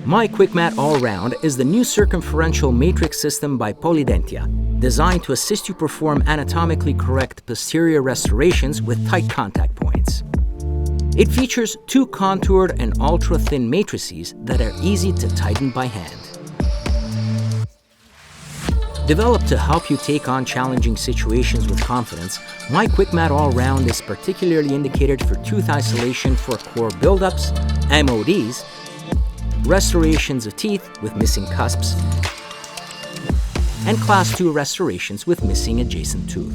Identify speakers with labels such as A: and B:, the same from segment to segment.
A: myQuickmat All-round is the new circumferential matrix system by Polydentia, designed to assist you perform anatomically correct posterior restorations with tight contact points. It features two contoured and ultra-thin matrices that are easy to tighten by hand. Developed to help you take on challenging situations with confidence, myQuickmat All-round is particularly indicated for tooth isolation for core buildups, MODs, restorations of teeth with missing cusps, and Class 2 restorations with missing adjacent tooth.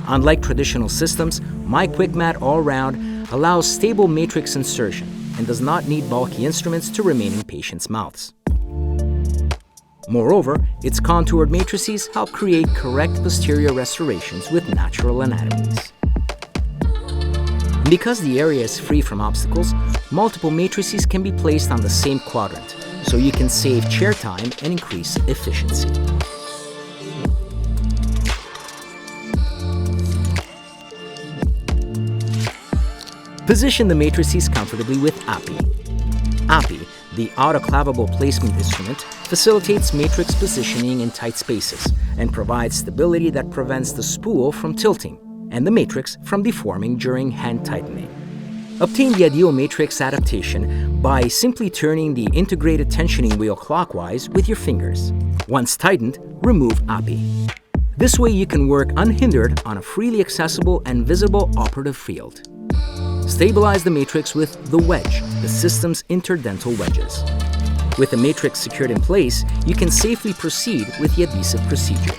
A: Unlike traditional systems, myQuickmat All-round allows stable matrix insertion and does not need bulky instruments to remain in patients' mouths. Moreover, its contoured matrices help create correct posterior restorations with natural anatomies. Because the area is free from obstacles, multiple matrices can be placed on the same quadrant, so you can save chair time and increase efficiency. Position the matrices comfortably with API. API, the Autoclavable Placement Instrument, facilitates matrix positioning in tight spaces and provides stability that prevents the spool from tilting and the matrix from deforming during hand tightening. Obtain the ideal matrix adaptation by simply turning the integrated tensioning wheel clockwise with your fingers. Once tightened, remove API. This way you can work unhindered on a freely accessible and visible operative field. Stabilize the matrix with the wedge, the system's interdental wedges. With the matrix secured in place, you can safely proceed with the adhesive procedure.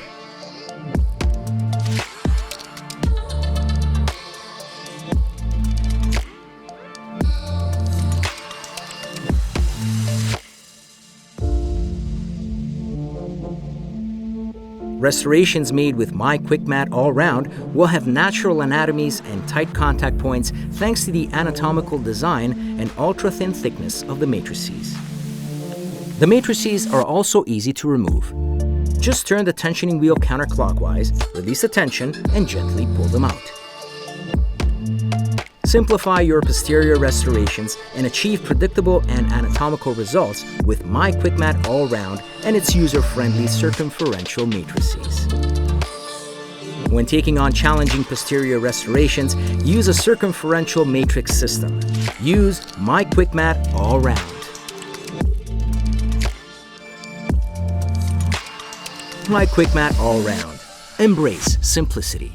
A: Restorations made with myQuickmat All-round will have natural anatomies and tight contact points thanks to the anatomical design and ultra-thin thickness of the matrices. The matrices are also easy to remove. Just turn the tensioning wheel counterclockwise, release the tension, and gently pull them out. Simplify your posterior restorations and achieve predictable and anatomical results with myQuickmat All-round and its user-friendly circumferential matrices. When taking on challenging posterior restorations, use a circumferential matrix system. Use myQuickmat All-round. myQuickmat All-round. Embrace simplicity.